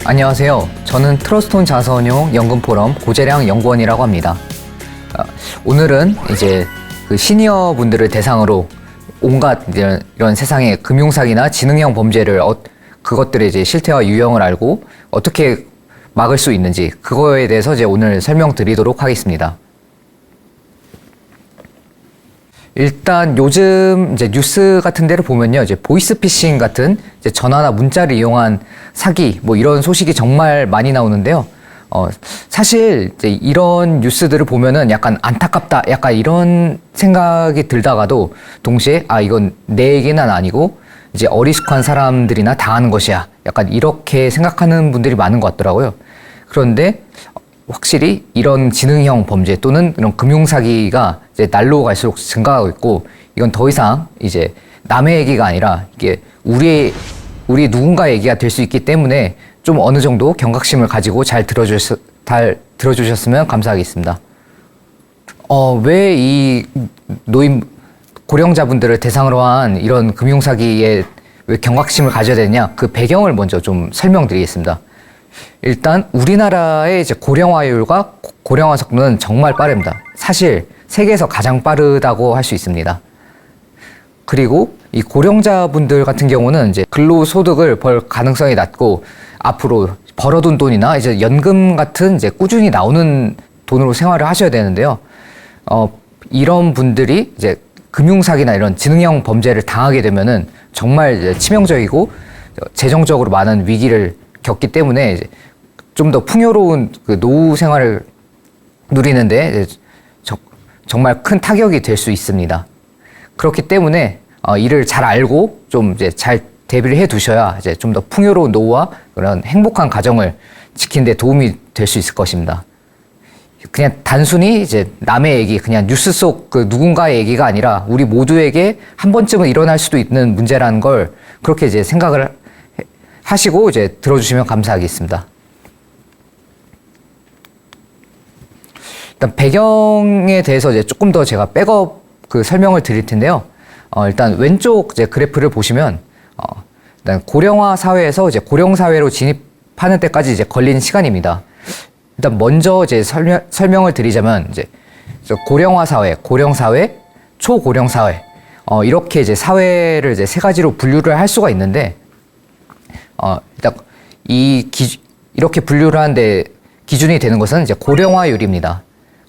안녕하세요. 저는 트러스톤 자산운용 연금포럼 고재량 연구원이라고 합니다. 오늘은 이제 그 시니어 분들을 대상으로 온갖 이런 세상의 금융사기나 지능형 범죄를 그것들의 이제 실태와 유형을 알고 어떻게 막을 수 있는지 그거에 대해서 이제 오늘 설명드리도록 하겠습니다. 일단 요즘 이제 뉴스 같은 데를 보면요, 이제 보이스피싱 같은 이제 전화나 문자를 이용한 사기 뭐 이런 소식이 정말 많이 나오는데요. 사실 이제 이런 뉴스들을 보면은 약간 안타깝다, 약간 이런 생각이 들다가도 동시에 이건 내 얘기는 아니고 이제 어리숙한 사람들이나 당하는 것이야, 약간 이렇게 생각하는 분들이 많은 것 같더라고요. 그런데 확실히 이런 지능형 범죄 또는 이런 금융사기가 이제 날로 갈수록 증가하고 있고, 이건 더 이상 이제 남의 얘기가 아니라 이게 우리 누군가의 얘기가 될 수 있기 때문에 좀 어느 정도 경각심을 가지고 잘 들어주셨으면 감사하겠습니다. 왜 이 고령자분들을 대상으로 한 이런 금융사기에 왜 경각심을 가져야 되냐, 그 배경을 먼저 좀 설명드리겠습니다. 일단 우리나라의 이제 고령화율과 고령화 속도는 정말 빠릅니다. 사실 세계에서 가장 빠르다고 할 수 있습니다. 그리고 이 고령자분들 같은 경우는 이제 근로소득을 벌 가능성이 낮고 앞으로 벌어둔 돈이나 이제 연금 같은 이제 꾸준히 나오는 돈으로 생활을 하셔야 되는데요. 이런 분들이 이제 금융사기나 이런 지능형 범죄를 당하게 되면은 정말 이제 치명적이고 재정적으로 많은 위기를 겪기 때문에 이제 좀 더 풍요로운 그 노후 생활을 누리는데 정말 큰 타격이 될 수 있습니다. 그렇기 때문에 이를 잘 알고 좀 이제 잘 대비를 해 두셔야 이제 좀 더 풍요로운 노후와 그런 행복한 가정을 지키는 데 도움이 될 수 있을 것입니다. 그냥 단순히 이제 남의 얘기, 그냥 뉴스 속 그 누군가의 얘기가 아니라 우리 모두에게 한 번쯤은 일어날 수도 있는 문제라는 걸 그렇게 이제 생각을 하시고 이제 들어주시면 감사하겠습니다. 일단 배경에 대해서 이제 조금 더 제가 백업 그 설명을 드릴 텐데요. 일단 왼쪽 이제 그래프를 보시면 일단 고령화 사회에서 이제 고령 사회로 진입하는 때까지 이제 걸린 시간입니다. 일단 먼저 이제 설명을 드리자면 이제 고령화 사회, 고령 사회, 초고령 사회 이렇게 이제 사회를 이제 세 가지로 분류를 할 수가 있는데 일단 이렇게 분류를 하는데 기준이 되는 것은 이제 고령화율입니다.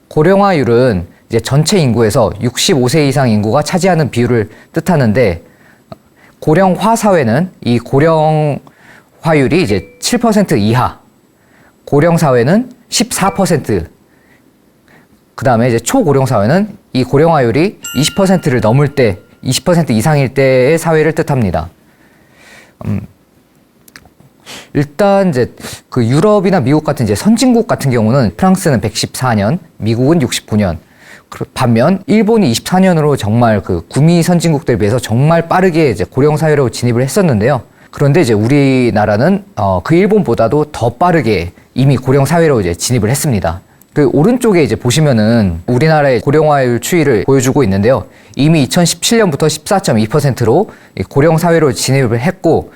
고령화율은 이제 전체 인구에서 65세 이상 인구가 차지하는 비율을 뜻하는데, 고령화 사회는 이 고령화율이 이제 7% 이하, 고령 사회는 14%, 그 다음에 이제 초고령 사회는 이 고령화율이 20%를 넘을 때, 20% 이상일 때의 사회를 뜻합니다. 일단 이제 그 유럽이나 미국 같은 이제 선진국 같은 경우는 프랑스는 114년, 미국은 69년. 반면 일본이 24년으로 정말 그 구미 선진국들에 비해서 정말 빠르게 이제 고령 사회로 진입을 했었는데요. 그런데 이제 우리나라는 그 일본보다도 더 빠르게 이미 고령 사회로 이제 진입을 했습니다. 그 오른쪽에 이제 보시면은 우리나라의 고령화율 추이를 보여주고 있는데요. 이미 2017년부터 14.2%로 고령 사회로 진입을 했고,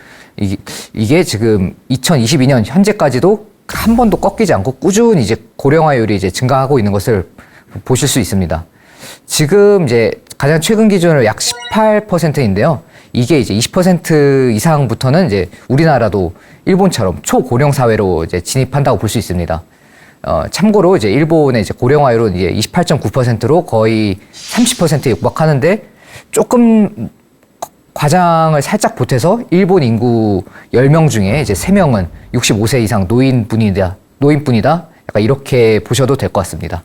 이게 지금 2022년 현재까지도 한 번도 꺾이지 않고 꾸준히 이제 고령화율이 이제 증가하고 있는 것을 보실 수 있습니다. 지금 이제 가장 최근 기준으로 약 18%인데요. 이게 이제 20% 이상부터는 이제 우리나라도 일본처럼 초고령 사회로 이제 진입한다고 볼 수 있습니다. 참고로 이제 일본의 이제 고령화율은 이제 28.9%로 거의 30%에 육박하는데, 조금 과장을 살짝 보태서 일본 인구 10명 중에 이제 3명은 65세 이상 노인뿐이다. 약간 이렇게 보셔도 될 것 같습니다.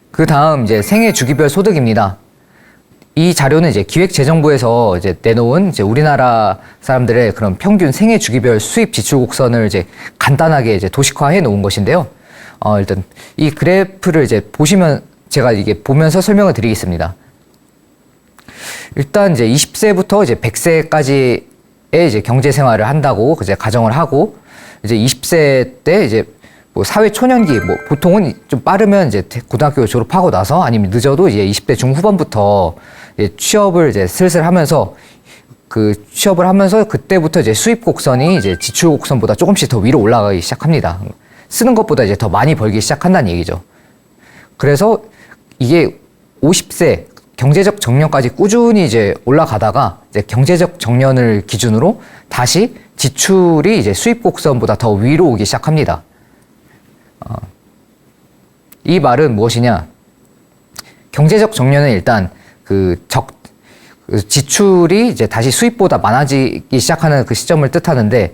그 다음 이제 생애 주기별 소득입니다. 이 자료는 이제 기획재정부에서 이제 내놓은 이제 우리나라 사람들의 그런 평균 생애 주기별 수입 지출 곡선을 이제 간단하게 이제 도식화해 놓은 것인데요. 일단 이 그래프를 이제 보시면 제가 이게 보면서 설명을 드리겠습니다. 일단 이제 20세부터 이제 100세까지의 이제 경제 생활을 한다고 이제 가정을 하고, 이제 20세 때 이제 뭐 사회 초년기, 뭐 보통은 좀 빠르면 이제 고등학교 졸업하고 나서, 아니면 늦어도 이제 20대 중후반부터 이제 취업을 이제 슬슬 하면서 그 취업을 하면서 그때부터 이제 수입 곡선이 이제 지출 곡선보다 조금씩 더 위로 올라가기 시작합니다. 쓰는 것보다 이제 더 많이 벌기 시작한다는 얘기죠. 그래서 이게 50세 경제적 정년까지 꾸준히 이제 올라가다가 이제 경제적 정년을 기준으로 다시 지출이 이제 수입 곡선보다 더 위로 오기 시작합니다. 이 말은 무엇이냐? 경제적 정년은 일단 그 지출이 이제 다시 수입보다 많아지기 시작하는 그 시점을 뜻하는데,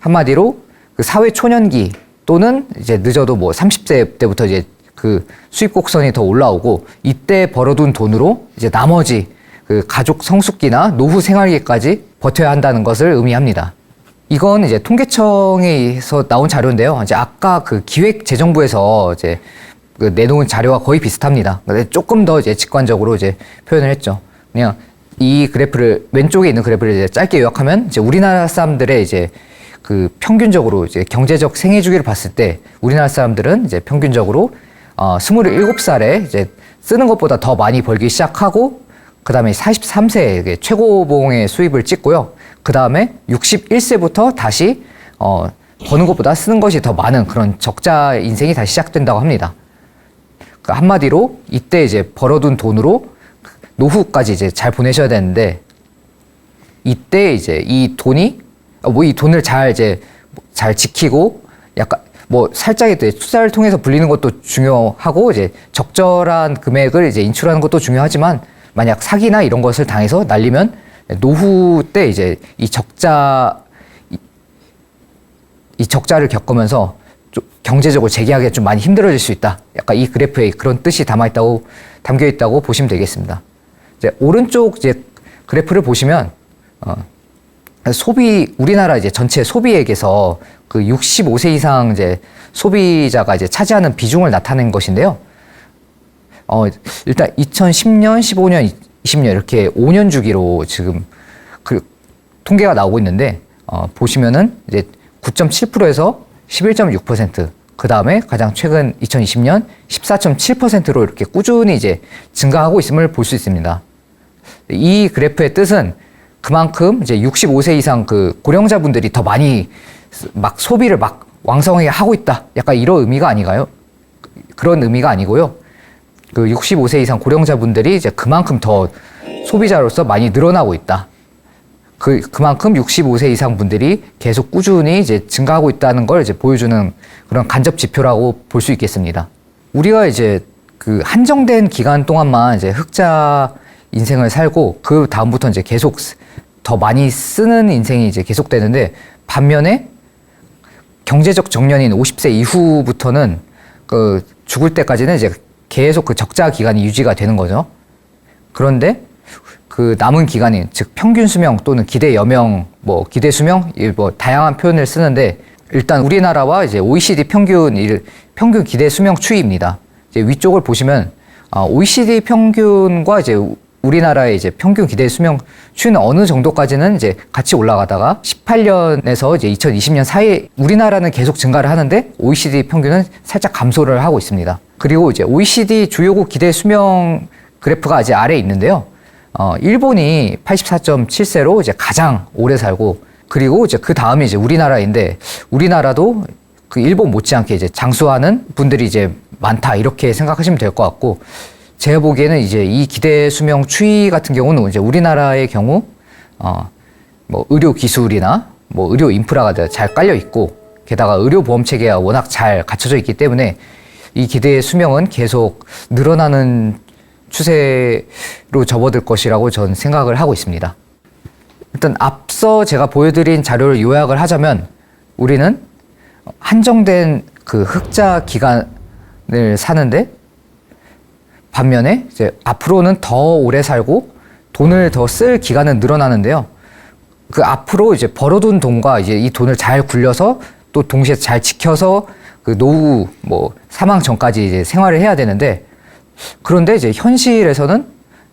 한마디로 그 사회 초년기 또는 이제 늦어도 뭐 30세 때부터 이제 그 수입 곡선이 더 올라오고, 이때 벌어둔 돈으로 이제 나머지 그 가족 성숙기나 노후 생활기까지 버텨야 한다는 것을 의미합니다. 이건 이제 통계청에서 나온 자료인데요. 이제 아까 그 기획재정부에서 이제 그 내놓은 자료와 거의 비슷합니다. 근데 조금 더 이제 직관적으로 이제 표현을 했죠. 그냥 이 그래프를, 왼쪽에 있는 그래프를 이제 짧게 요약하면, 이제 우리나라 사람들의 이제 그 평균적으로 이제 경제적 생애 주기를 봤을 때, 우리나라 사람들은 이제 평균적으로 27살에 이제 쓰는 것보다 더 많이 벌기 시작하고, 그 다음에 43세에 최고봉의 수입을 찍고요. 그 다음에 61세부터 다시 버는 것보다 쓰는 것이 더 많은 그런 적자 인생이 다시 시작된다고 합니다. 그 한마디로 이때 이제 벌어둔 돈으로 노후까지 이제 잘 보내셔야 되는데, 이때 이제 이 돈이 이 돈을 잘 지키고, 약간 뭐 살짝 이제 투자를 통해서 불리는 것도 중요하고, 이제 적절한 금액을 이제 인출하는 것도 중요하지만, 만약 사기나 이런 것을 당해서 날리면 노후 때 이제 이 적자를 겪으면서 좀 경제적으로 재기하기가 좀 많이 힘들어질 수 있다. 약간 이 그래프에 그런 뜻이 담겨 있다고 보시면 되겠습니다. 이제 오른쪽 이제 그래프를 보시면 우리나라 이제 전체 소비액에서 그 65세 이상 이제 소비자가 이제 차지하는 비중을 나타낸 것인데요. 일단 2010년, 15년, 20년 이렇게 5년 주기로 지금 그 통계가 나오고 있는데, 보시면은 이제 9.7%에서 11.6%, 그 다음에 가장 최근 2020년 14.7%로 이렇게 꾸준히 이제 증가하고 있음을 볼 수 있습니다. 이 그래프의 뜻은 그만큼 이제 65세 이상 그 고령자분들이 더 많이 막 소비를 막 왕성하게 하고 있다. 약간 이런 의미가 아닌가요? 그런 의미가 아니고요. 그 65세 이상 고령자분들이 이제 그만큼 더 소비자로서 많이 늘어나고 있다. 그만큼 65세 이상 분들이 계속 꾸준히 이제 증가하고 있다는 걸 이제 보여주는 그런 간접 지표라고 볼 수 있겠습니다. 우리가 이제 그 한정된 기간 동안만 이제 흑자 인생을 살고, 그 다음부터 이제 계속 더 많이 쓰는 인생이 이제 계속되는데, 반면에 경제적 정년인 50세 이후부터는 그 죽을 때까지는 이제 계속 그 적자 기간이 유지가 되는 거죠. 그런데 그 남은 기간인, 즉 평균 수명 또는 기대 여명, 뭐 기대 수명, 뭐 다양한 표현을 쓰는데, 일단 우리나라와 이제 OECD 평균 기대 수명 추이입니다. 이제 위쪽을 보시면 OECD 평균과 이제 우리나라의 이제 평균 기대 수명 추이는 어느 정도까지는 이제 같이 올라가다가 18년에서 이제 2020년 사이에 우리나라는 계속 증가를 하는데, OECD 평균은 살짝 감소를 하고 있습니다. 그리고 이제 OECD 주요국 기대 수명 그래프가 아직 아래에 있는데요. 일본이 84.7세로 이제 가장 오래 살고, 그리고 이제 그 다음이 이제 우리나라인데, 우리나라도 그 일본 못지않게 이제 장수하는 분들이 이제 많다, 이렇게 생각하시면 될 것 같고, 제가 보기에는 이제 이 기대 수명 추이 같은 경우는 이제 우리나라의 경우 뭐 의료 기술이나 뭐 의료 인프라가 잘 깔려 있고, 게다가 의료 보험 체계가 워낙 잘 갖춰져 있기 때문에 이 기대 수명은 계속 늘어나는 추세로 접어들 것이라고 저는 생각을 하고 있습니다. 일단 앞서 제가 보여드린 자료를 요약을 하자면, 우리는 한정된 그 흑자 기간을 사는데, 반면에 이제 앞으로는 더 오래 살고 돈을 더 쓸 기간은 늘어나는데요. 그 앞으로 이제 벌어둔 돈과 이제 이 돈을 잘 굴려서 또 동시에 잘 지켜서 그 노후 뭐 사망 전까지 이제 생활을 해야 되는데, 그런데 이제 현실에서는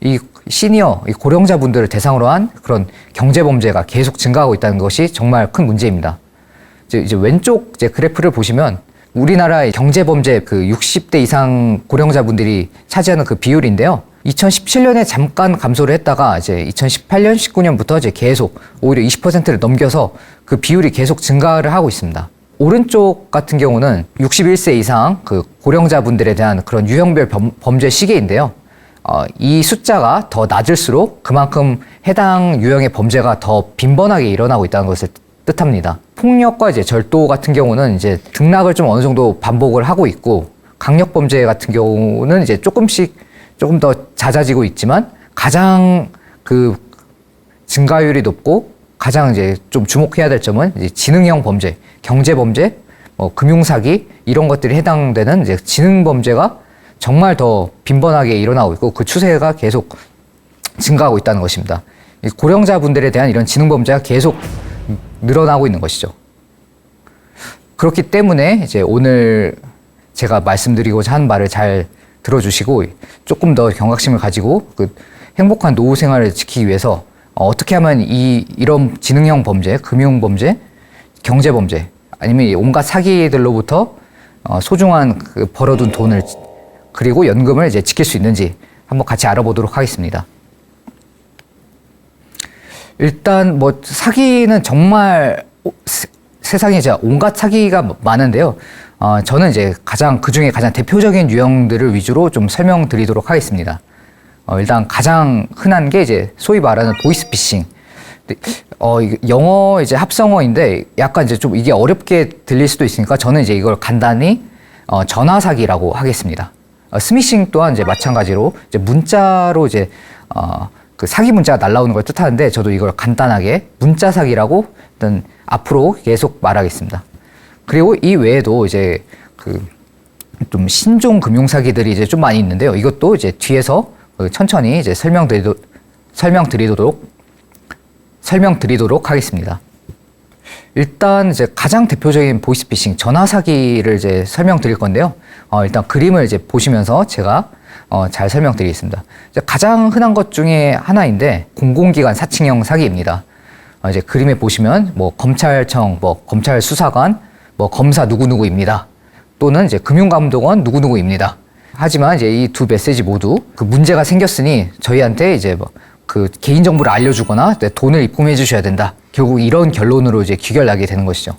이 시니어, 이 고령자분들을 대상으로 한 그런 경제 범죄가 계속 증가하고 있다는 것이 정말 큰 문제입니다. 이제 왼쪽 이제 그래프를 보시면 우리나라의 경제 범죄 그 60대 이상 고령자분들이 차지하는 그 비율인데요. 2017년에 잠깐 감소를 했다가 이제 2018년, 19년부터 이제 계속 오히려 20%를 넘겨서 그 비율이 계속 증가를 하고 있습니다. 오른쪽 같은 경우는 61세 이상 그 고령자분들에 대한 그런 유형별 범죄 시계인데요. 이 숫자가 더 낮을수록 그만큼 해당 유형의 범죄가 더 빈번하게 일어나고 있다는 것을 뜻합니다. 폭력과 이제 절도 같은 경우는 이제 등락을 좀 어느 정도 반복을 하고 있고, 강력 범죄 같은 경우는 이제 조금 더 잦아지고 있지만 가장 그 증가율이 높고 가장 이제 좀 주목해야 될 점은 이제 지능형 범죄, 경제 범죄, 금융 사기 이런 것들이 해당되는 이제 지능 범죄가 정말 더 빈번하게 일어나고 있고 그 추세가 계속 증가하고 있다는 것입니다. 고령자분들에 대한 이런 지능 범죄가 계속 늘어나고 있는 것이죠. 그렇기 때문에 이제 오늘 제가 말씀드리고자 하는 말을 잘 들어주시고 조금 더 경각심을 가지고 그 행복한 노후 생활을 지키기 위해서 어떻게 하면 이런 지능형 범죄, 금융 범죄, 경제 범죄 아니면 온갖 사기들로부터 소중한 그 벌어둔 돈을 그리고 연금을 이제 지킬 수 있는지 한번 같이 알아보도록 하겠습니다. 일단 뭐 사기는 정말 세상에 이제 온갖 사기가 많은데요. 저는 이제 그 중에 가장 대표적인 유형들을 위주로 좀 설명드리도록 하겠습니다. 일단 가장 흔한 게 이제 소위 말하는 보이스피싱. 영어 이제 합성어인데 약간 이제 좀 이게 어렵게 들릴 수도 있으니까 저는 이제 이걸 간단히 전화 사기라고 하겠습니다. 스미싱 또한 이제 마찬가지로 이제 문자로 이제 그 사기 문자가 날라오는 걸 뜻하는데 저도 이걸 간단하게 문자 사기라고 일단 앞으로 계속 말하겠습니다. 그리고 이 외에도 이제 그 좀 신종 금융 사기들이 이제 좀 많이 있는데요. 이것도 이제 뒤에서 천천히 이제 설명드리도록 하겠습니다. 일단 이제 가장 대표적인 보이스피싱 전화 사기를 이제 설명드릴 건데요. 일단 그림을 이제 보시면서 제가 잘 설명드리겠습니다. 이제 가장 흔한 것 중에 하나인데 공공기관 사칭형 사기입니다. 이제 그림에 보시면 뭐 검찰청, 뭐 검찰 수사관, 뭐 검사 누구누구입니다. 또는 이제 금융감독원 누구누구입니다. 하지만 이제 이 두 메시지 모두 그 문제가 생겼으니 저희한테 이제 뭐 그 개인정보를 알려주거나 돈을 입금해 주셔야 된다. 결국 이런 결론으로 이제 귀결나게 되는 것이죠.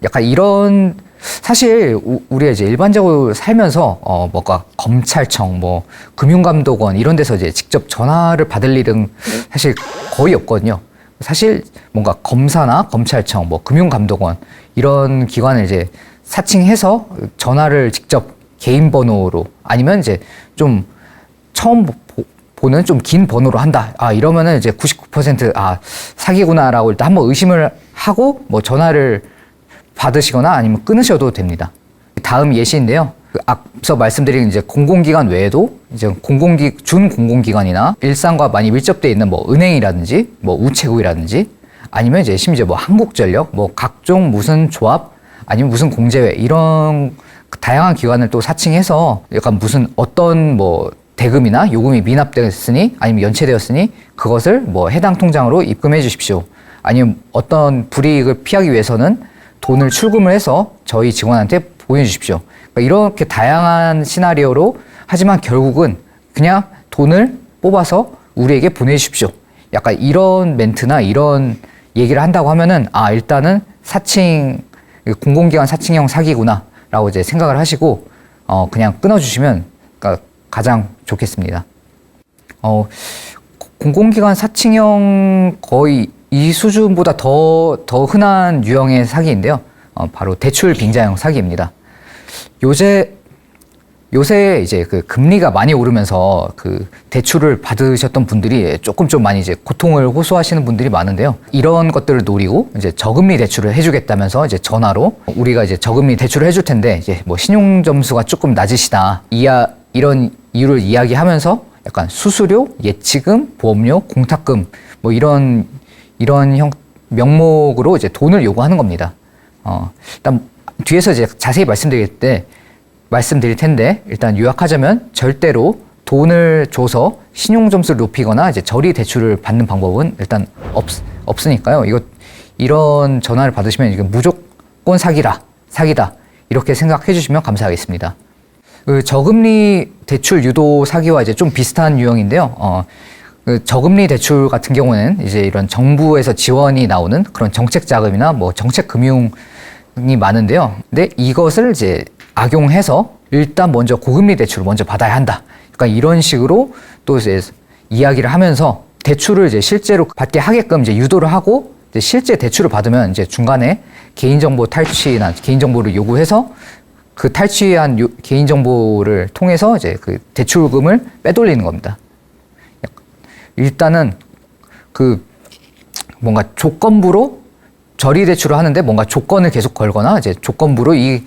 약간 이런 사실 우리가 이제 일반적으로 살면서 뭔가 검찰청, 뭐 금융감독원 이런 데서 이제 직접 전화를 받을 일은 사실 거의 없거든요. 사실 뭔가 검사나 검찰청, 뭐 금융감독원 이런 기관을 이제 사칭해서 전화를 직접 개인 번호로 아니면 이제 좀 처음 보는 좀 긴 번호로 한다. 이러면은 이제 99% 사기구나라고 일단 한번 의심을 하고 뭐 전화를 받으시거나 아니면 끊으셔도 됩니다. 다음 예시인데요. 앞서 말씀드린 이제 공공기관 외에도 이제 준공공기관이나 일상과 많이 밀접되어 있는 뭐 은행이라든지 뭐 우체국이라든지 아니면 이제 심지어 뭐 한국전력, 뭐 각종 무슨 조합 아니면 무슨 공제회 이런 다양한 기관을 또 사칭해서 약간 무슨 어떤 뭐 대금이나 요금이 미납되었으니 아니면 연체되었으니 그것을 뭐 해당 통장으로 입금해 주십시오. 아니면 어떤 불이익을 피하기 위해서는 돈을 출금을 해서 저희 직원한테 보내주십시오. 그러니까 이렇게 다양한 시나리오로 하지만 결국은 그냥 돈을 뽑아서 우리에게 보내주십시오. 약간 이런 멘트나 이런 얘기를 한다고 하면은 일단은 공공기관 사칭형 사기구나 라고 이제 생각을 하시고 그냥 끊어주시면 그러니까 가장 좋겠습니다. 공공기관 사칭형 거의 이 수준보다 더 흔한 유형의 사기인데요. 바로 대출 빙자형 사기입니다. 요새 이제 그 금리가 많이 오르면서 그 대출을 받으셨던 분들이 조금 좀 많이 이제 고통을 호소하시는 분들이 많은데요. 이런 것들을 노리고 이제 저금리 대출을 해주겠다면서 이제 전화로 우리가 이제 저금리 대출을 해줄 텐데 이제 뭐 신용 점수가 조금 낮으시다. 이런 이유를 이야기하면서 약간 수수료, 예치금, 보험료, 공탁금 뭐 이런 명목으로 이제 돈을 요구하는 겁니다. 일단 뒤에서 이제 자세히 말씀드릴 텐데 일단 요약하자면 절대로 돈을 줘서 신용 점수를 높이거나 이제 저리 대출을 받는 방법은 일단 없으니까요. 이런 전화를 받으시면 이건 무조건 사기다 이렇게 생각해 주시면 감사하겠습니다. 그 저금리 대출 유도 사기와 이제 좀 비슷한 유형인데요. 그 저금리 대출 같은 경우는 이제 이런 정부에서 지원이 나오는 그런 정책 자금이나 뭐 정책 금융이 많은데요. 근데 이것을 이제 악용해서 일단 먼저 고금리 대출을 먼저 받아야 한다. 그러니까 이런 식으로 또 이제 이야기를 하면서 대출을 이제 실제로 받게 하게끔 이제 유도를 하고 이제 실제 대출을 받으면 이제 중간에 개인정보 탈취나 개인정보를 요구해서 그 탈취한 개인정보를 통해서 이제 그 대출금을 빼돌리는 겁니다. 일단은 그 뭔가 조건부로 저리 대출을 하는데 뭔가 조건을 계속 걸거나 이제 조건부로 이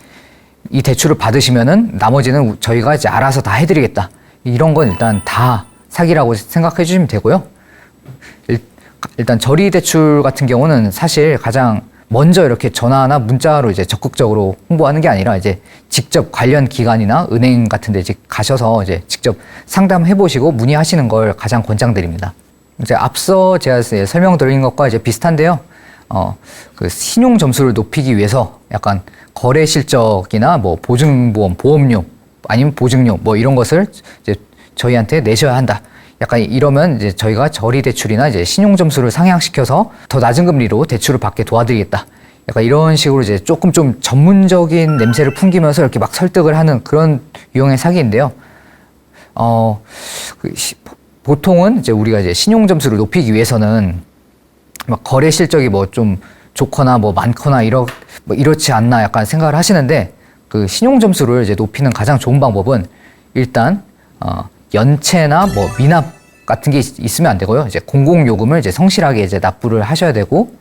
대출을 받으시면은 나머지는 저희가 이제 알아서 다 해드리겠다. 이런 건 일단 다 사기라고 생각해 주시면 되고요. 일단 저리 대출 같은 경우는 사실 가장 먼저 이렇게 전화나 문자로 이제 적극적으로 홍보하는 게 아니라 이제 직접 관련 기관이나 은행 같은 데 가셔서 이제 직접 상담해 보시고 문의하시는 걸 가장 권장드립니다. 이제 앞서 제가 설명드린 것과 이제 비슷한데요. 그 신용 점수를 높이기 위해서 약간 거래 실적이나 뭐 보증보험, 보험료 아니면 보증료 뭐 이런 것을 이제 저희한테 내셔야 한다. 약간 이러면 이제 저희가 저리 대출이나 이제 신용 점수를 상향시켜서 더 낮은 금리로 대출을 받게 도와드리겠다. 약간 이런 식으로 이제 조금 좀 전문적인 냄새를 풍기면서 이렇게 막 설득을 하는 그런 유형의 사기인데요. 보통은 이제 우리가 이제 신용 점수를 높이기 위해서는 막 거래 실적이 뭐 좀 좋거나 뭐 많거나 이렇지 않나 약간 생각을 하시는데 그 신용 점수를 이제 높이는 가장 좋은 방법은 일단 연체나 뭐 미납 같은 게 있으면 안 되고요. 이제 공공요금을 이제 성실하게 이제 납부를 하셔야 되고,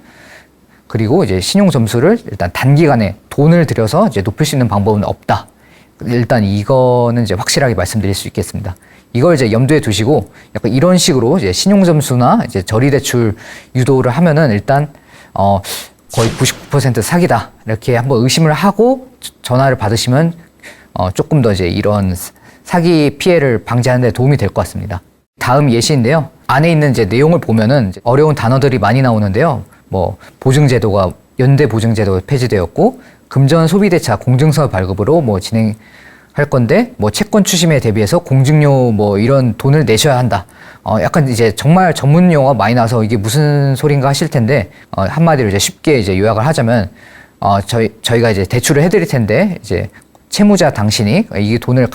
그리고 이제 신용 점수를 일단 단기간에 돈을 들여서 이제 높일 수 있는 방법은 없다. 일단 이거는 이제 확실하게 말씀드릴 수 있겠습니다. 이걸 이제 염두에 두시고 약간 이런 식으로 이제 신용 점수나 이제 저리 대출 유도를 하면은 일단 거의 99% 사기다. 이렇게 한번 의심을 하고 전화를 받으시면 조금 더 이제 이런 사기 피해를 방지하는 데 도움이 될 것 같습니다. 다음 예시인데요. 안에 있는 이제 내용을 보면은 이제 어려운 단어들이 많이 나오는데요. 뭐 보증제도가 연대 보증제도가 폐지되었고 금전 소비대차 공증서 발급으로 뭐 진행할 건데 뭐 채권 추심에 대비해서 공증료 뭐 이런 돈을 내셔야 한다. 약간 이제 정말 전문 용어가 많이 나와서 이게 무슨 소린가 하실 텐데 한마디로 이제 쉽게 이제 요약을 하자면 저희가 이제 대출을 해드릴 텐데 이제 채무자 당신이 이 돈을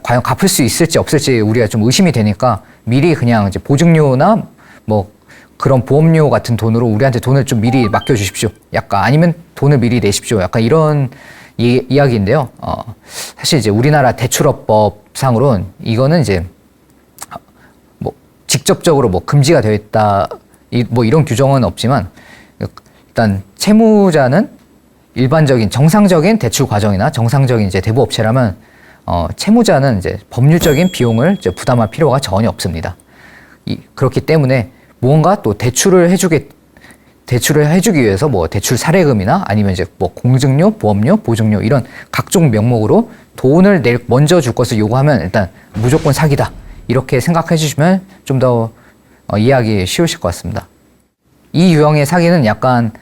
과연 갚을 수 있을지 없을지 우리가 좀 의심이 되니까 미리 그냥 이제 보증료나 뭐 그런 보험료 같은 돈으로 우리한테 돈을 좀 미리 맡겨주십시오. 약간 아니면 돈을 미리 내십시오. 약간 이런 이야기인데요. 사실 이제 우리나라 대출업법상으로는 이거는 이제 뭐 직접적으로 뭐 금지가 되어 있다 뭐 이런 규정은 없지만 일단 채무자는 일반적인 정상적인 대출 과정이나 정상적인 이제 대부업체라면 채무자는 이제 법률적인 비용을 이제 부담할 필요가 전혀 없습니다. 그렇기 때문에 무언가 또 대출을 해주기 위해서 뭐 대출 사례금이나 아니면 이제 뭐 공증료, 보험료, 보증료 이런 각종 명목으로 돈을 먼저 줄 것을 요구하면 일단 무조건 사기다. 이렇게 생각해 주시면 좀 더 이해하기 쉬우실 것 같습니다. 이 유형의 사기는 약간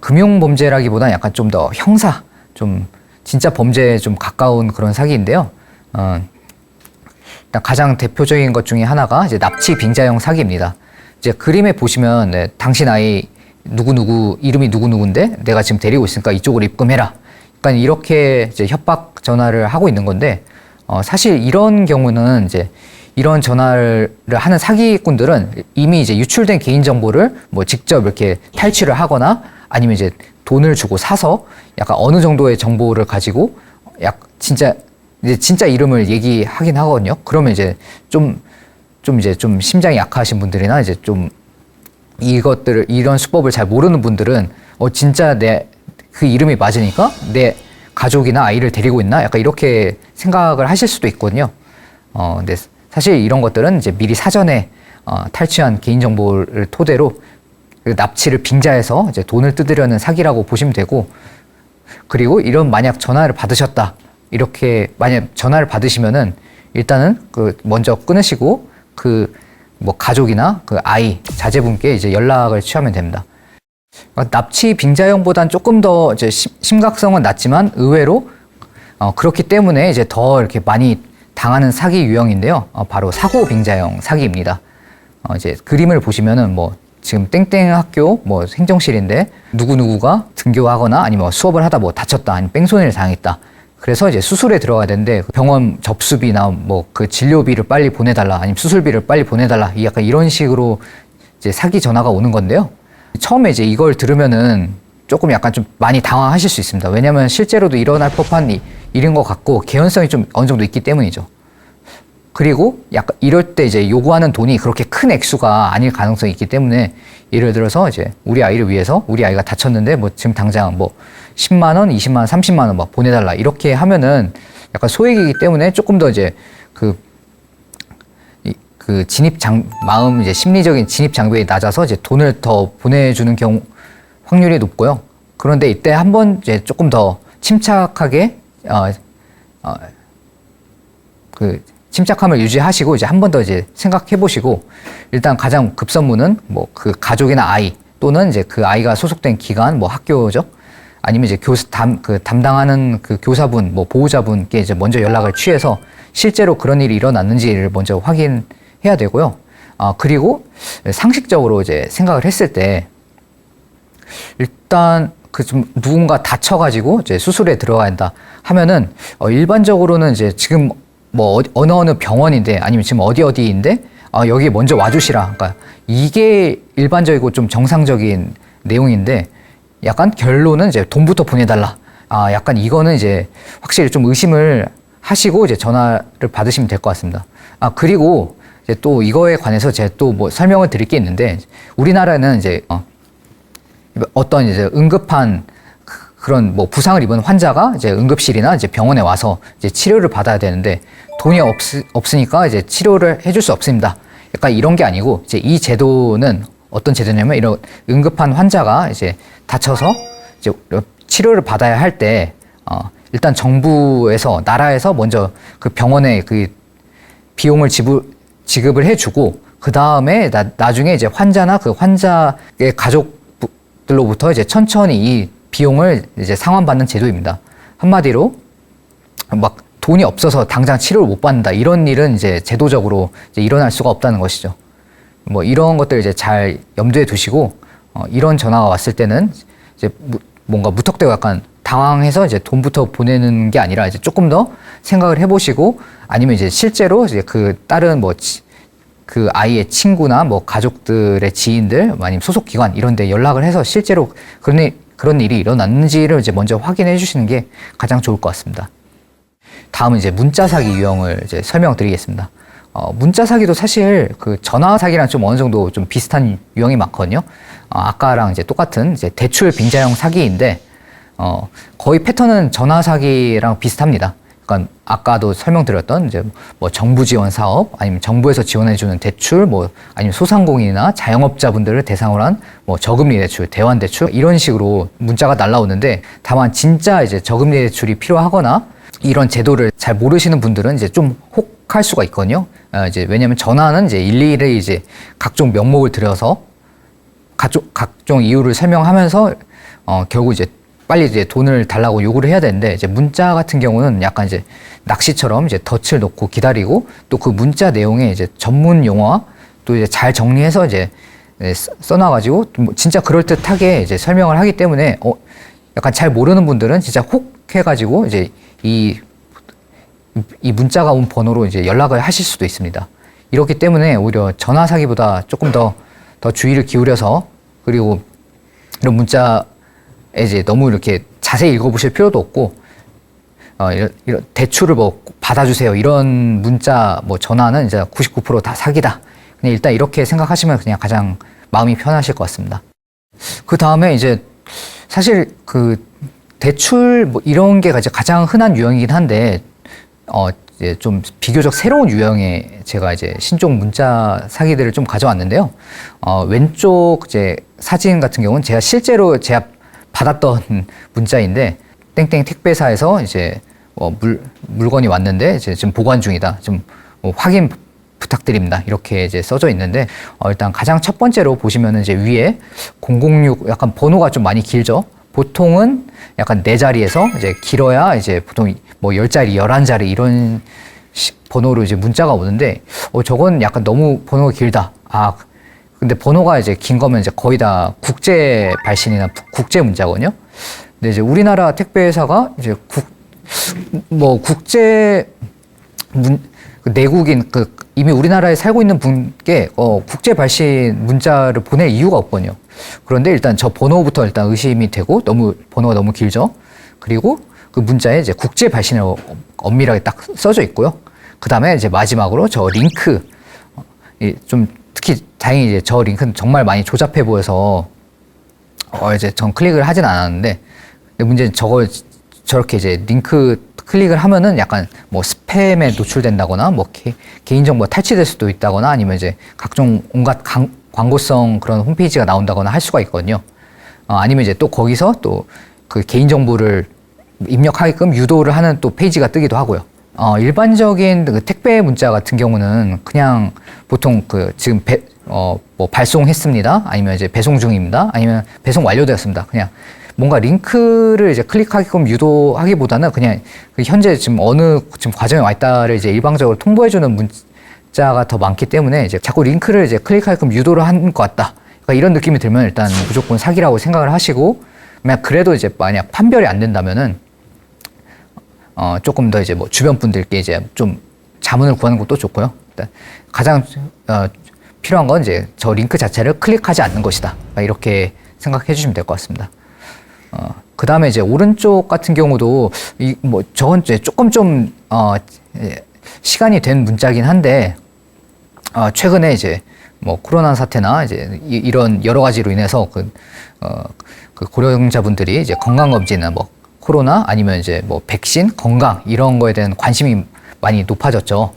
금융범죄라기보다는 약간 좀 더 형사, 좀 진짜 범죄에 좀 가까운 그런 사기인데요. 일단 가장 대표적인 것 중에 하나가 이제 납치 빙자형 사기입니다. 이제 그림에 보시면 당신 아이 누구누구 이름이 누구누구인데 내가 지금 데리고 있으니까 이쪽으로 입금해라. 그러니까 이렇게 이제 협박 전화를 하고 있는 건데 사실 이런 경우는 이제 이런 전화를 하는 사기꾼들은 이미 이제 유출된 개인 정보를 뭐 직접 이렇게 탈취를 하거나 아니면 이제 돈을 주고 사서 약간 어느 정도의 정보를 가지고 진짜 이름을 얘기하긴 하거든요. 그러면 이제 좀 심장이 약하신 분들이나 이제 좀 이런 수법을 잘 모르는 분들은 진짜 그 이름이 맞으니까 내 가족이나 아이를 데리고 있나? 약간 이렇게 생각을 하실 수도 있거든요. 근데 사실 이런 것들은 이제 미리 사전에 탈취한 개인정보를 토대로 그 납치를 빙자해서 이제 돈을 뜯으려는 사기라고 보시면 되고, 그리고 이런 만약 전화를 받으셨다. 이렇게 만약 전화를 받으시면은 일단은 먼저 끊으시고 뭐 가족이나 아이, 자제분께 이제 연락을 취하면 됩니다. 납치 빙자형보단 조금 더 이제 심각성은 낮지만 의외로 그렇기 때문에 이제 더 이렇게 많이 당하는 사기 유형인데요. 바로 사고 빙자형 사기입니다. 이제 그림을 보시면은 뭐 지금 땡땡 학교 뭐 행정실인데 누구누구가 등교하거나 아니면 수업을 하다 뭐 다쳤다 아니면 뺑소니를 당했다. 그래서 이제 수술에 들어가야 되는데 병원 접수비나 뭐 그 진료비를 빨리 보내달라 아니면 수술비를 빨리 보내달라 약간 이런 식으로 이제 사기 전화가 오는 건데요. 처음에 이제 이걸 들으면은 조금 약간 좀 많이 당황하실 수 있습니다. 왜냐하면 실제로도 일어날 법한 일인 것 같고 개연성이 좀 어느 정도 있기 때문이죠. 그리고 약간 이럴 때 이제 요구하는 돈이 그렇게 큰 액수가 아닐 가능성이 있기 때문에 예를 들어서 이제 우리 아이를 위해서 우리 아이가 다쳤는데 뭐 지금 당장 뭐 10만 원, 20만 원, 30만 원 막 보내달라 이렇게 하면은 약간 소액이기 때문에 조금 더 이제 그 마음 이제 심리적인 진입 장벽이 낮아서 이제 돈을 더 보내주는 경우 확률이 높고요. 그런데 이때 한번 이제 조금 더 침착하게 침착함을 유지하시고 이제 한 번 더 이제 생각해 보시고 일단 가장 급선무는 뭐 그 가족이나 아이 또는 이제 그 아이가 소속된 기관 뭐 학교죠. 아니면 이제 담당하는 그 교사분 뭐 보호자분께 이제 먼저 연락을 취해서 실제로 그런 일이 일어났는지를 먼저 확인해야 되고요. 그리고 상식적으로 이제 생각을 했을 때 일단 좀 누군가 다쳐가지고 이제 수술에 들어가야 한다 하면은 일반적으로는 이제 지금 뭐 어느 병원인데 아니면 지금 어디인데 여기 먼저 와주시라. 그러니까 이게 일반적이고 좀 정상적인 내용인데 약간 결론은 이제 돈부터 보내달라. 약간 이거는 이제 확실히 좀 의심을 하시고 이제 전화를 받으시면 될 것 같습니다. 그리고 이제 또 이거에 관해서 제가 또 뭐 설명을 드릴 게 있는데 우리나라는 이제 어떤 이제 응급한 그런 뭐 부상을 입은 환자가 이제 응급실이나 이제 병원에 와서 이제 치료를 받아야 되는데 돈이 없으니까 이제 치료를 해줄 수 없습니다. 약간 이런 게 아니고 이제 이 제도는 어떤 제도냐면 이런 응급한 환자가 이제 다쳐서 이제 치료를 받아야 할 때 일단 정부에서 나라에서 먼저 그 병원에 그 비용을 지급을 해주고 그 다음에 나중에 이제 환자나 그 환자의 가족들로부터 이제 천천히 이 비용을 이제 상환받는 제도입니다. 한마디로 막 돈이 없어서 당장 치료를 못 받는다 이런 일은 이제 제도적으로 이제 일어날 수가 없다는 것이죠. 뭐 이런 것들 이제 잘 염두에 두시고 이런 전화가 왔을 때는 이제 뭔가 무턱대고 약간 당황해서 이제 돈부터 보내는 게 아니라 이제 조금 더 생각을 해보시고 아니면 이제 실제로 이제 그 다른 뭐 그 아이의 친구나 뭐 가족들의 지인들 아니면 소속 기관 이런 데 연락을 해서 실제로 그런 일이 일어났는지를 이제 먼저 확인해 주시는 게 가장 좋을 것 같습니다. 다음은 이제 문자 사기 유형을 이제 설명드리겠습니다. 문자 사기도 사실 그 전화 사기랑 좀 어느 정도 좀 비슷한 유형이 많거든요. 아까랑 이제 똑같은 이제 대출 빙자형 사기인데 거의 패턴은 전화 사기랑 비슷합니다. 그러니까 아까도 설명드렸던 이제 뭐 정부 지원 사업 아니면 정부에서 지원해주는 대출 뭐 아니면 소상공인이나 자영업자분들을 대상으로 한 뭐 저금리 대출, 대환 대출 이런 식으로 문자가 날라오는데 다만 진짜 이제 저금리 대출이 필요하거나 이런 제도를 잘 모르시는 분들은 이제 좀 혹할 수가 있거든요. 이제 왜냐하면 전화는 이제 일일이 이제 각종 명목을 들여서 각종 이유를 설명하면서 결국 이제 빨리 이제 돈을 달라고 요구를 해야 되는데 이제 문자 같은 경우는 약간 이제 낚시처럼 이제 덫을 놓고 기다리고 또 그 문자 내용에 이제 전문 용어와 또 이제 잘 정리해서 이제 써놔가지고 진짜 그럴듯하게 이제 설명을 하기 때문에 약간 잘 모르는 분들은 진짜 혹 해가지고 이제 이 문자가 온 번호로 이제 연락을 하실 수도 있습니다. 이렇기 때문에 오히려 전화 사기보다 조금 더 주의를 기울여서 그리고 이런 문자에 이제 너무 이렇게 자세히 읽어보실 필요도 없고 이런 대출을 뭐 받아주세요 이런 문자 뭐 전화는 이제 99% 다 사기다. 그냥 일단 이렇게 생각하시면 그냥 가장 마음이 편하실 것 같습니다. 그 다음에 이제 사실 그 대출 뭐 이런 게 가장 흔한 유형이긴 한데 이제 좀 비교적 새로운 유형의 제가 이제 신종 문자 사기들을 좀 가져왔는데요. 왼쪽 이제 사진 같은 경우는 제가 받았던 문자인데 땡땡 택배사에서 이제 물건이 왔는데 이제 지금 보관 중이다. 좀 확인 부탁드립니다. 이렇게 이제 써져 있는데 일단 가장 첫 번째로 보시면은 이제 위에 006 약간 번호가 좀 많이 길죠. 보통은 약간 네 자리에서 이제 길어야 이제 보통 뭐 10자리, 11자리 이런 번호로 이제 문자가 오는데, 저건 약간 너무 번호가 길다. 근데 번호가 이제 긴 거면 이제 거의 다 국제 발신이나 국제 문자거든요. 근데 이제 우리나라 택배회사가 이제 국제 내국인 이미 우리나라에 살고 있는 분께 국제 발신 문자를 보낼 이유가 없거든요. 그런데 일단 저 번호부터 일단 의심이 되고 번호가 너무 길죠. 그리고 그 문자에 이제 국제 발신으로 엄밀하게 딱 써져 있고요. 그 다음에 이제 마지막으로 저 링크, 좀 특히 다행히 이제 저 링크는 정말 많이 조잡해 보여서 이제 전 클릭을 하진 않았는데, 근데 문제는 저렇게 이제 링크 클릭을 하면은 약간 뭐 스팸에 노출된다거나 뭐 개인정보가 탈취될 수도 있다거나 아니면 이제 각종 온갖 광고성 그런 홈페이지가 나온다거나 할 수가 있거든요. 아니면 이제 또 거기서 또 그 개인정보를 입력하게끔 유도를 하는 또 페이지가 뜨기도 하고요. 일반적인 그 택배 문자 같은 경우는 그냥 보통 지금 뭐 발송했습니다. 아니면 이제 배송 중입니다. 아니면 배송 완료되었습니다. 그냥 뭔가 링크를 이제 클릭하게끔 유도하기보다는 그냥 현재 지금 지금 과정에 와 있다를 이제 일방적으로 통보해주는 문자가 더 많기 때문에 이제 자꾸 링크를 이제 클릭하게끔 유도를 한 것 같다. 그러니까 이런 느낌이 들면 일단 무조건 사기라고 생각을 하시고, 만약 그래도 이제 만약 판별이 안 된다면은 조금 더 이제 뭐 주변 분들께 이제 좀 자문을 구하는 것도 좋고요. 일단 가장 필요한 건 이제 저 링크 자체를 클릭하지 않는 것이다. 이렇게 생각해 주시면 될 것 같습니다. 그 다음에 이제 오른쪽 같은 경우도 저건 이제 조금 시간이 된 문자긴 한데, 최근에 이제 뭐 코로나 사태나 이제 이런 여러 가지로 인해서 그 고령자분들이 이제 건강검진이나 뭐 코로나 아니면 이제 뭐 백신, 건강 이런 거에 대한 관심이 많이 높아졌죠.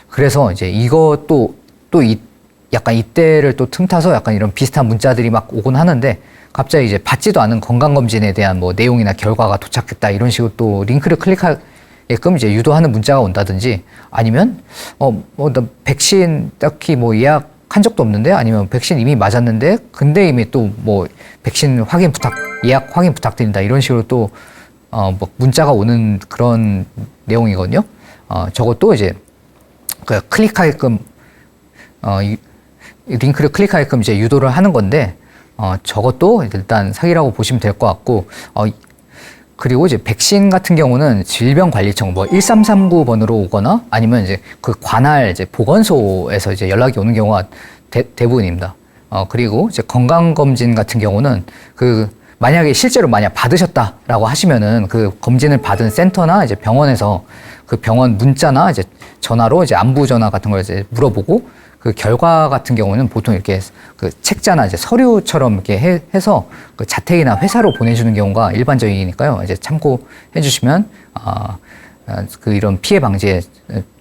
그래서 이제 이것도 약간 이때를 또 틈타서 약간 이런 비슷한 문자들이 막 오곤 하는데, 갑자기 이제 받지도 않은 건강검진에 대한 뭐 내용이나 결과가 도착했다 이런 식으로 또 링크를 클릭하게끔 이제 유도하는 문자가 온다든지, 아니면 나 백신 딱히 뭐 예약한 적도 없는데, 아니면 백신 이미 맞았는데 근데 이미 또 뭐 백신 예약 확인 부탁드린다 이런 식으로 또 뭐 문자가 오는 그런 내용이거든요. 저것도 이제 클릭하게끔 링크를 클릭하게끔 이제 유도를 하는 건데, 저것도 일단 사기라고 보시면 될 것 같고, 그리고 이제 백신 같은 경우는 질병관리청 뭐 1339번으로 오거나 아니면 이제 그 관할 이제 보건소에서 이제 연락이 오는 경우가 대부분입니다. 그리고 이제 건강검진 같은 경우는 만약에 실제로 만약 받으셨다라고 하시면은 그 검진을 받은 센터나 이제 병원에서 그 병원 문자나 이제 전화로 이제 안부 전화 같은 걸 이제 물어보고, 그 결과 같은 경우는 보통 이렇게 그 책자나 이제 서류처럼 이렇게 해서 그 자택이나 회사로 보내주는 경우가 일반적이니까요. 이제 참고해 주시면 이런 피해 방지에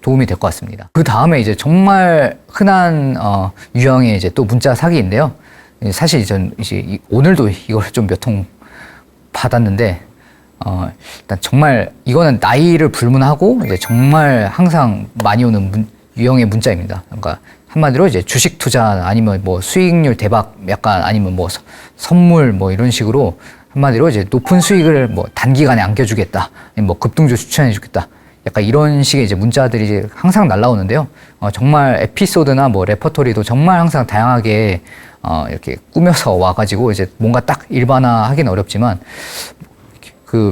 도움이 될 것 같습니다. 그 다음에 이제 정말 흔한 유형의 이제 또 문자 사기인데요. 사실 전 이제 오늘도 이걸 좀 몇 통 받았는데, 일단 정말 이거는 나이를 불문하고 이제 정말 항상 많이 오는 유형의 문자입니다. 그러니까 한마디로 이제 주식 투자 아니면 뭐 수익률 대박 약간 아니면 뭐 선물 뭐 이런 식으로 한마디로 이제 높은 수익을 뭐 단기간에 안겨주겠다, 뭐 급등주 추천해주겠다, 약간 이런 식의 이제 문자들이 이제 항상 날라오는데요. 정말 에피소드나 뭐 레퍼토리도 정말 항상 다양하게 이렇게 꾸며서 와가지고 이제 뭔가 딱 일반화하기는 어렵지만,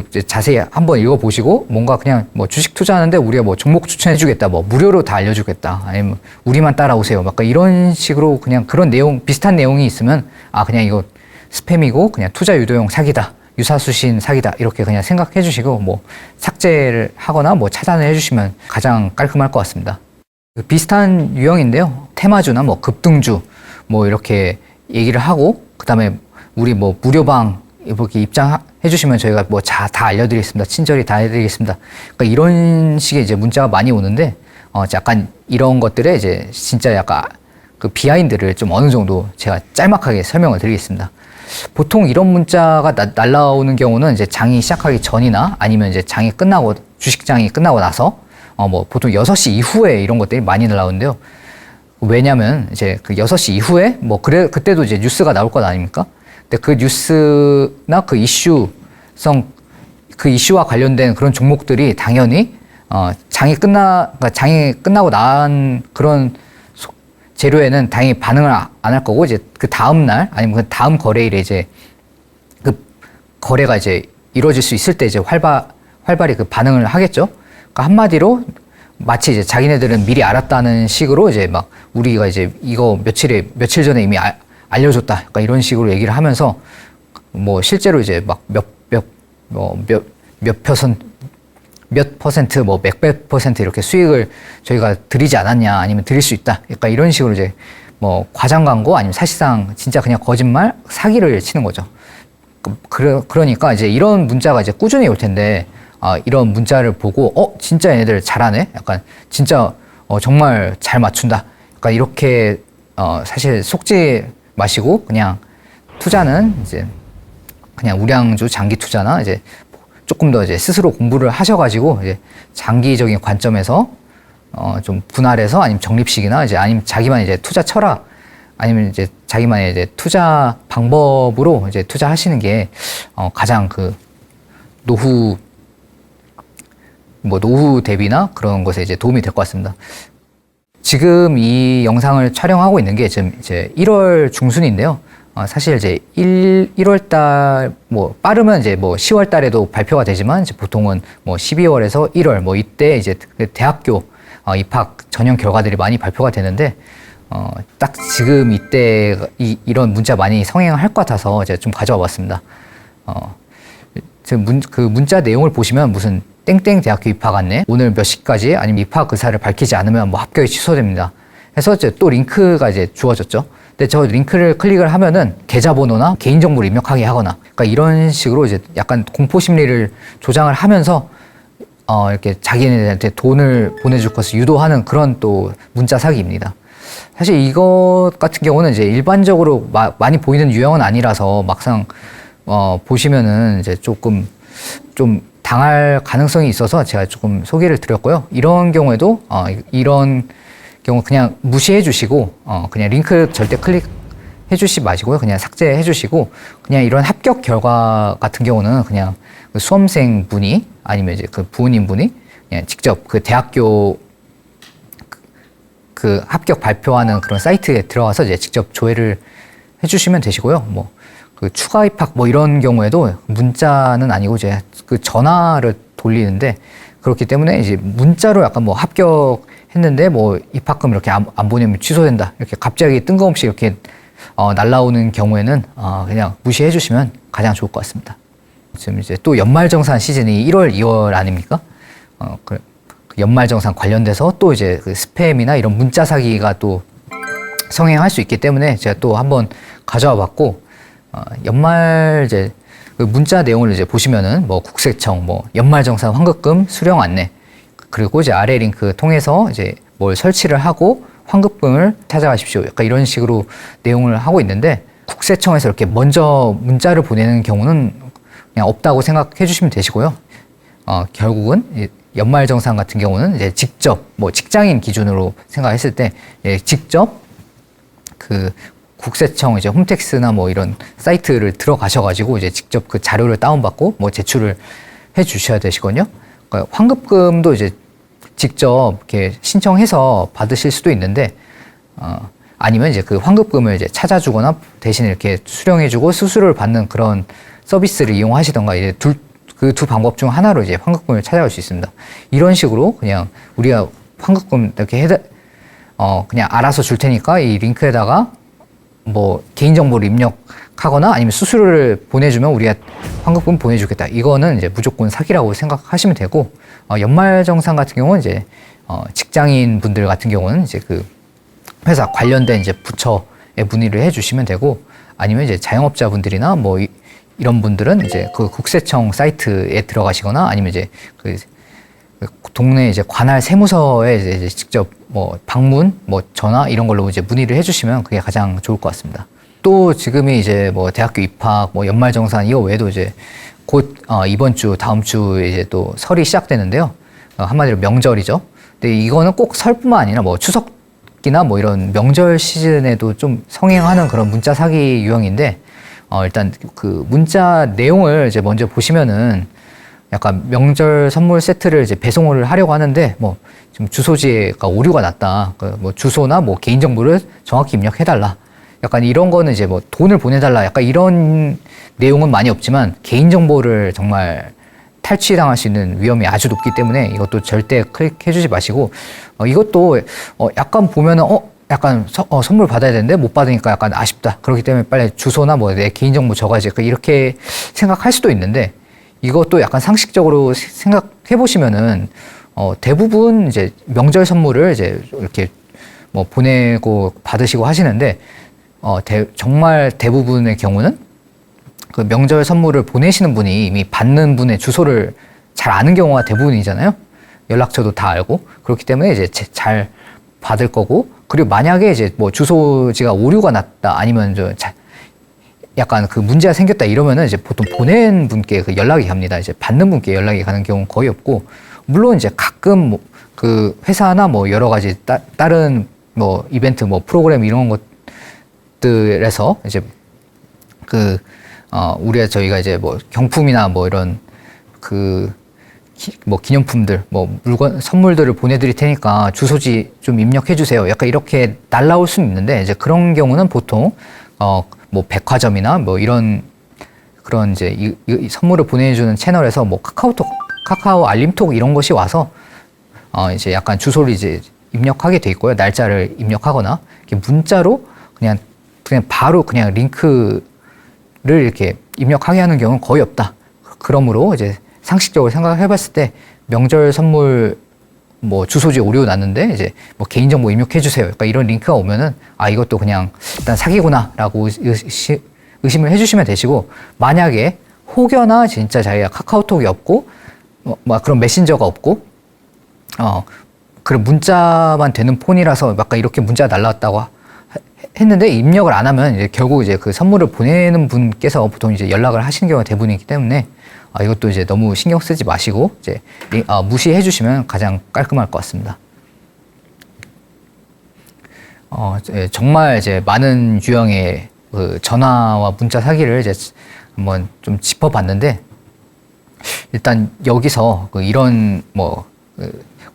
이제 자세히 한번 읽어보시고 뭔가 그냥 뭐 주식 투자하는데 우리가 뭐 종목 추천해주겠다, 뭐 무료로 다 알려주겠다, 아니면 우리만 따라오세요, 막 이런 식으로 그냥 그런 내용, 비슷한 내용이 있으면 그냥 이거 스팸이고 그냥 투자 유도용 사기다, 유사수신 사기다 이렇게 그냥 생각해 주시고 뭐 삭제를 하거나 뭐 차단을 해주시면 가장 깔끔할 것 같습니다. 비슷한 유형인데요. 테마주나 뭐 급등주 뭐 이렇게 얘기를 하고, 그 다음에 우리 뭐 무료방 이렇게 입장해 주시면 저희가 뭐 다 알려드리겠습니다. 친절히 다 해드리겠습니다. 그러니까 이런 식의 이제 문자가 많이 오는데, 약간 이런 것들에 이제 진짜 약간 그 비하인드를 좀 어느 정도 제가 짤막하게 설명을 드리겠습니다. 보통 이런 문자가 날라오는 경우는 이제 장이 시작하기 전이나 아니면 이제 주식장이 끝나고 나서 뭐 보통 6시 이후에 이런 것들이 많이 날라오는데요. 왜냐면 이제 그 6시 이후에 뭐 그때도 이제 뉴스가 나올 것 아닙니까? 근데 그 뉴스나 그 이슈성 그 이슈와 관련된 그런 종목들이 당연히 그러니까 장이 끝나고 난 그런 재료에는 당연히 반응을 안 할 거고, 이제 그 다음 날 아니면 그 다음 거래일에 이제 그 거래가 이제 이루어질 수 있을 때 이제 활발히 그 반응을 하겠죠. 그러니까 한마디로 마치 이제 자기네들은 미리 알았다는 식으로 이제 막 우리가 이제 이거 며칠 전에 이미 알려줬다. 약간 이런 식으로 얘기를 하면서 뭐 실제로 이제 막 몇 퍼센트, 뭐 몇백 퍼센트 이렇게 수익을 저희가 드리지 않았냐, 아니면 드릴 수 있다. 약간 이런 식으로 이제 뭐 과장 광고 아니면 사실상 진짜 그냥 거짓말, 사기를 치는 거죠. 그러니까 이제 이런 문자가 이제 꾸준히 올 텐데, 이런 문자를 보고 진짜 얘네들 잘하네. 약간 진짜 정말 잘 맞춘다. 약간 이렇게 사실 속지 마시고 그냥 투자는 이제 그냥 우량주 장기 투자나 이제 조금 더 이제 스스로 공부를 하셔가지고 이제 장기적인 관점에서 좀 분할해서 아니면 적립식이나 이제 아니면 자기만 이제 투자 철학 아니면 이제 자기만의 이제 투자 방법으로 이제 투자하시는 게 가장 그 노후 대비나 그런 것에 이제 도움이 될 것 같습니다. 지금 이 영상을 촬영하고 있는 게 지금 이제 1월 중순인데요. 사실 이제 1월 달, 뭐, 빠르면 이제 뭐 10월 달에도 발표가 되지만, 이제 보통은 뭐 12월에서 1월, 뭐 이때 이제 대학교 입학 전형 결과들이 많이 발표가 되는데, 딱 지금 이때 이런 문자 많이 성행할 것 같아서 제가 좀 가져와 봤습니다. 지금 그 문자 내용을 보시면 무슨 땡땡 대학교 입학 안내, 오늘 몇 시까지 아니면 입학 의사를 밝히지 않으면 뭐 합격이 취소됩니다. 해서 이제 또 링크가 이제 주어졌죠. 근데 저 링크를 클릭을 하면은 계좌번호나 개인정보를 입력하게 하거나, 그러니까 이런 식으로 이제 약간 공포 심리를 조장을 하면서 이렇게 자기네한테 돈을 보내줄 것을 유도하는 그런 또 문자 사기입니다. 사실 이것 같은 경우는 이제 일반적으로 많이 보이는 유형은 아니라서 막상 보시면은 이제 조금 좀 당할 가능성이 있어서 제가 조금 소개를 드렸고요. 이런 경우에도 이런 경우 그냥 무시해 주시고 그냥 링크 절대 클릭해 주시지 마시고요. 그냥 삭제해 주시고, 그냥 이런 합격 결과 같은 경우는 그냥 그 수험생 분이 아니면 이제 그 부모님 분이 그냥 직접 그 대학교 그 합격 발표하는 그런 사이트에 들어가서 이제 직접 조회를 해 주시면 되시고요. 뭐 그 추가 입학 뭐 이런 경우에도 문자는 아니고 이제 그 전화를 돌리는데, 그렇기 때문에 이제 문자로 약간 뭐 합격했는데 뭐 입학금 이렇게 안 보내면 취소된다, 이렇게 갑자기 뜬금없이 이렇게 날라오는 경우에는 그냥 무시해 주시면 가장 좋을 것 같습니다. 지금 이제 또 연말정산 시즌이 1월, 2월 아닙니까? 그 연말정산 관련돼서 또 이제 그 스팸이나 이런 문자 사기가 또 성행할 수 있기 때문에 제가 또 한번 가져와 봤고, 연말 이제 그 문자 내용을 이제 보시면은 뭐 국세청, 뭐 연말정산 환급금 수령 안내, 그리고 이제 아래 링크 통해서 이제 뭘 설치를 하고 환급금을 찾아가십시오. 약간 이런 식으로 내용을 하고 있는데, 국세청에서 이렇게 먼저 문자를 보내는 경우는 그냥 없다고 생각해 주시면 되시고요. 결국은 연말정산 같은 경우는 이제 직접 뭐 직장인 기준으로 생각했을 때 직접 그 국세청 이제 홈택스나 뭐 이런 사이트를 들어가셔가지고 이제 직접 그 자료를 다운받고 뭐 제출을 해 주셔야 되시거든요. 그러니까 환급금도 이제 직접 이렇게 신청해서 받으실 수도 있는데, 아니면 이제 그 환급금을 이제 찾아주거나 대신 이렇게 수령해주고 수수료를 받는 그런 서비스를 이용하시던가, 이제 그 두 방법 중 하나로 이제 환급금을 찾아갈 수 있습니다. 이런 식으로 그냥 우리가 환급금 이렇게 그냥 알아서 줄 테니까 이 링크에다가 뭐 개인정보를 입력하거나 아니면 수수료를 보내주면 우리가 환급금 보내주겠다, 이거는 이제 무조건 사기라고 생각하시면 되고, 연말정산 같은 경우는 이제 직장인 분들 같은 경우는 이제 그 회사 관련된 이제 부처에 문의를 해주시면 되고, 아니면 이제 자영업자분들이나 뭐 이런 분들은 이제 그 국세청 사이트에 들어가시거나 아니면 이제 그 동네 이제 관할 세무서에 이제 직접 뭐 방문, 뭐 전화 이런 걸로 이제 문의를 해주시면 그게 가장 좋을 것 같습니다. 또 지금이 이제 뭐 대학교 입학, 뭐 연말정산 이거 외에도 이제 곧 이번 주, 다음 주에 이제 또 설이 시작되는데요. 한마디로 명절이죠. 근데 이거는 꼭 설뿐만 아니라 뭐 추석이나 뭐 이런 명절 시즌에도 좀 성행하는 그런 문자 사기 유형인데, 일단 그 문자 내용을 이제 먼저 보시면은 약간 명절 선물 세트를 이제 배송을 하려고 하는데 뭐 지금 주소지가 오류가 났다. 뭐 주소나 뭐 개인정보를 정확히 입력해달라. 약간 이런 거는 이제 뭐 돈을 보내달라. 약간 이런 내용은 많이 없지만 개인정보를 정말 탈취당할 수 있는 위험이 아주 높기 때문에 이것도 절대 클릭해주지 마시고 이것도 약간 보면은 약간 선물 받아야 되는데 못 받으니까 약간 아쉽다. 그렇기 때문에 빨리 주소나 뭐 내 개인정보 적어야지. 이렇게 생각할 수도 있는데 이것도 약간 상식적으로 생각해 보시면은 대부분 이제 명절 선물을 이제 이렇게 뭐 보내고 받으시고 하시는데 정말 대부분의 경우는 그 명절 선물을 보내시는 분이 이미 받는 분의 주소를 잘 아는 경우가 대부분이잖아요. 연락처도 다 알고 그렇기 때문에 이제 잘 받을 거고 그리고 만약에 이제 뭐 주소지가 오류가 났다 아니면 약간 그 문제가 생겼다 이러면은 이제 보통 보낸 분께 그 연락이 갑니다. 이제 받는 분께 연락이 가는 경우는 거의 없고 물론 이제 가끔 뭐 그 회사나 뭐 여러 가지 다른 뭐 이벤트 뭐 프로그램 이런 것들에서 이제 저희가 이제 뭐 경품이나 뭐 이런 뭐 기념품들, 뭐 물건, 선물들을 보내드릴 테니까 주소지 좀 입력해 주세요. 약간 이렇게 날라올 수는 있는데, 이제 그런 경우는 보통, 뭐 백화점이나 뭐 그런 이제 이 선물을 보내주는 채널에서 뭐 카카오 알림톡 이런 것이 와서, 이제 약간 주소를 이제 입력하게 돼 있고요. 날짜를 입력하거나, 이렇게 문자로 그냥 바로 그냥 링크를 이렇게 입력하게 하는 경우는 거의 없다. 그러므로 이제 상식적으로 생각해 봤을 때 명절 선물 뭐 주소지 오류 났는데 이제 뭐 개인정보 입력해 주세요. 그러니까 이런 링크가 오면은 이것도 그냥 일단 사기구나라고 의심을 해 주시면 되시고 만약에 혹여나 진짜 자기가 카카오톡이 없고 막 그런 메신저가 없고 그런 문자만 되는 폰이라서 약간 이렇게 문자가 날라왔다고 했는데 입력을 안 하면 이제 결국 이제 그 선물을 보내는 분께서 보통 이제 연락을 하시는 경우가 대부분이기 때문에 이것도 이제 너무 신경 쓰지 마시고 이제 무시해 주시면 가장 깔끔할 것 같습니다. 정말 이제 많은 유형의 그 전화와 문자 사기를 이제 한번 좀 짚어봤는데 일단 여기서 이런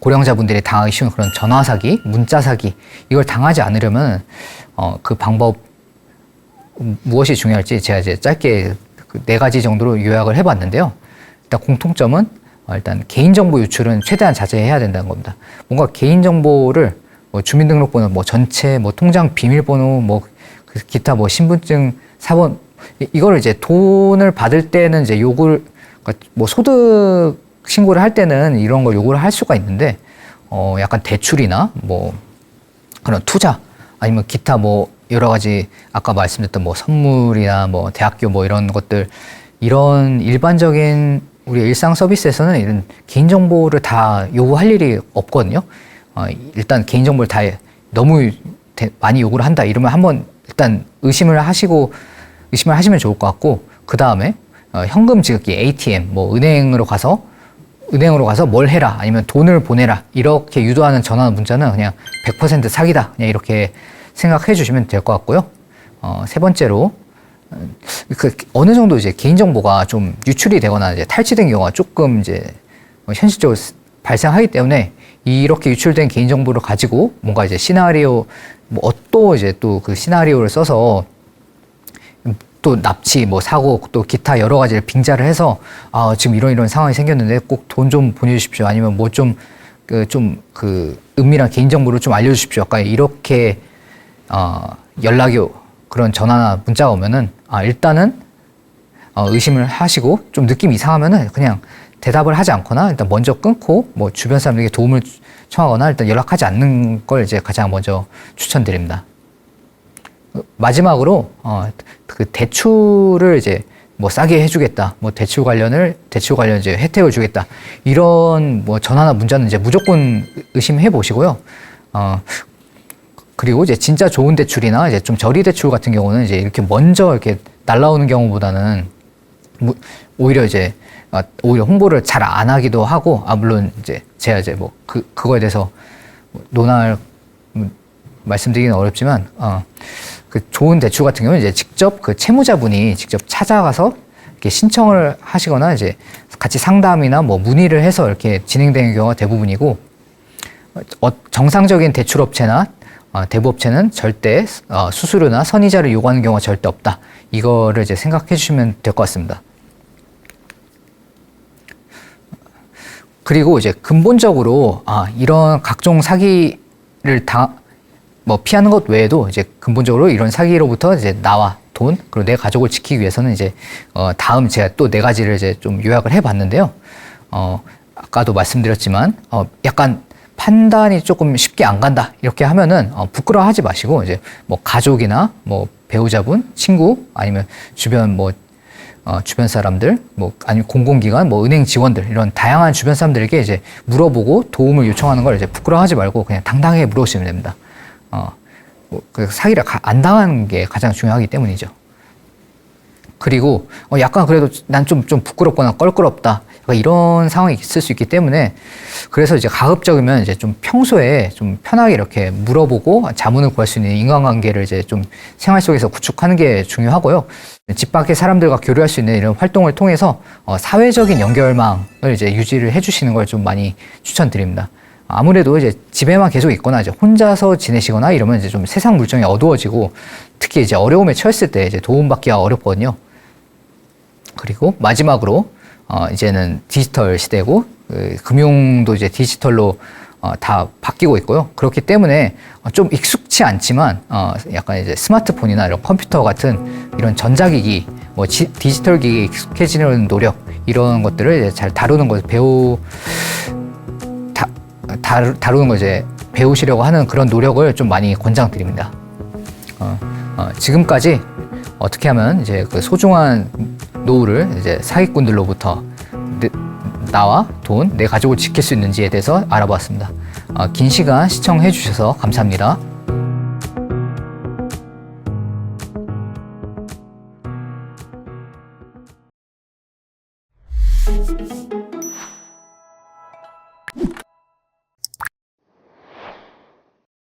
고령자분들이 당하기 쉬운 그런 전화 사기, 문자 사기 이걸 당하지 않으려면 그 방법 무엇이 중요할지 제가 이제 짧게 네 가지 정도로 요약을 해봤는데요. 일단 공통점은 일단 개인정보 유출은 최대한 자제해야 된다는 겁니다. 뭔가 개인정보를 뭐 주민등록번호, 뭐 전체, 뭐 통장 비밀번호, 뭐 기타 뭐 신분증 사본 이거를 이제 돈을 받을 때는 이제 요구를 뭐 소득 신고를 할 때는 이런 걸 요구를 할 수가 있는데 약간 대출이나 뭐 그런 투자 아니면 기타 뭐 여러 가지 아까 말씀드렸던 뭐 선물이나 뭐 대학교 뭐 이런 것들 이런 일반적인 우리 일상 서비스에서는 이런 개인정보를 다 요구할 일이 없거든요. 일단 개인정보를 다 너무 많이 요구를 한다 이러면 한번 일단 의심을 하시면 좋을 것 같고 그 다음에 현금 지급기 ATM 뭐 은행으로 가서 뭘 해라 아니면 돈을 보내라 이렇게 유도하는 전화나 문자는 그냥 100% 사기다 그냥 이렇게 생각해 주시면 될 것 같고요. 세 번째로 어느 정도 이제 개인정보가 좀 유출이 되거나 이제 탈취된 경우가 조금 이제 현실적으로 발생하기 때문에 이렇게 유출된 개인정보를 가지고 뭔가 이제 시나리오 또 이제 또 그 시나리오를 써서 또 납치, 뭐 사고, 또 기타 여러 가지를 빙자를 해서 지금 이런 상황이 생겼는데 꼭 돈 좀 보내주십시오. 아니면 뭐 은밀한 개인정보를 좀 알려주십시오. 약간 이렇게 연락이 그런 전화나 문자가 오면은 일단은 의심을 하시고 좀 느낌이 이상하면은 그냥 대답을 하지 않거나 일단 먼저 끊고 뭐 주변 사람들에게 도움을 청하거나 일단 연락하지 않는 걸 이제 가장 먼저 추천드립니다. 마지막으로 그 대출을 이제 뭐 싸게 해주겠다, 뭐 대출 관련 이제 혜택을 주겠다 이런 뭐 전화나 문자는 이제 무조건 의심해 보시고요. 그리고 이제 진짜 좋은 대출이나 이제 좀 저리 대출 같은 경우는 이제 이렇게 먼저 이렇게 날라오는 경우보다는 오히려 홍보를 잘 안 하기도 하고, 물론 이제 제가 이제 뭐 그거에 대해서 말씀드리기는 어렵지만, 그 좋은 대출 같은 경우는 이제 직접 그 채무자분이 직접 찾아가서 이렇게 신청을 하시거나 이제 같이 상담이나 뭐 문의를 해서 이렇게 진행되는 경우가 대부분이고, 정상적인 대출업체나 대부업체는 절대 수수료나 선이자를 요구하는 경우가 절대 없다. 이거를 이제 생각해 주시면 될 것 같습니다. 그리고 이제 근본적으로 이런 각종 사기를 피하는 것 외에도 이제 근본적으로 이런 사기로부터 이제 나와 돈 그리고 내 가족을 지키기 위해서는 이제 다음 제가 또 네 가지를 이제 좀 요약을 해봤는데요. 아까도 말씀드렸지만 약간 판단이 조금 쉽게 안 간다 이렇게 하면은 부끄러워하지 마시고 이제 뭐 가족이나 뭐 배우자분, 친구 아니면 주변 주변 사람들, 아니면 공공기관, 은행 직원들, 이런 다양한 주변 사람들에게 이제 물어보고 도움을 요청하는 걸 이제 부끄러워하지 말고 그냥 당당하게 물어보시면 됩니다. 그 사기를 안 당하는 게 가장 중요하기 때문이죠. 그리고 약간 그래도 난 좀 부끄럽거나 껄끄럽다 이런 상황이 있을 수 있기 때문에 그래서 이제 가급적이면 이제 좀 평소에 좀 편하게 이렇게 물어보고 자문을 구할 수 있는 인간관계를 이제 좀 생활 속에서 구축하는 게 중요하고요. 집 밖의 사람들과 교류할 수 있는 이런 활동을 통해서 사회적인 연결망을 이제 유지를 해주시는 걸 좀 많이 추천드립니다. 아무래도 이제 집에만 계속 있거나 이제 혼자서 지내시거나 이러면 이제 좀 세상 물정이 어두워지고 특히 이제 어려움에 처했을 때 이제 도움받기가 어렵거든요. 그리고 마지막으로 이제는 디지털 시대고 금융도 이제 디지털로 다 바뀌고 있고요. 그렇기 때문에 좀 익숙치 않지만 약간 이제 스마트폰이나 이런 컴퓨터 같은 이런 전자기기, 디지털 기기에 익숙해지는 노력 이런 것들을 이제 잘 다루는 걸 다루는 걸 이제 배우시려고 하는 그런 노력을 좀 많이 권장드립니다. 지금까지 어떻게 하면 이제 그 소중한 노후를 이제 사기꾼들로부터 나와 돈, 내 가족을 지킬 수 있는지에 대해서 알아봤습니다. 긴 시간 시청해 주셔서 감사합니다.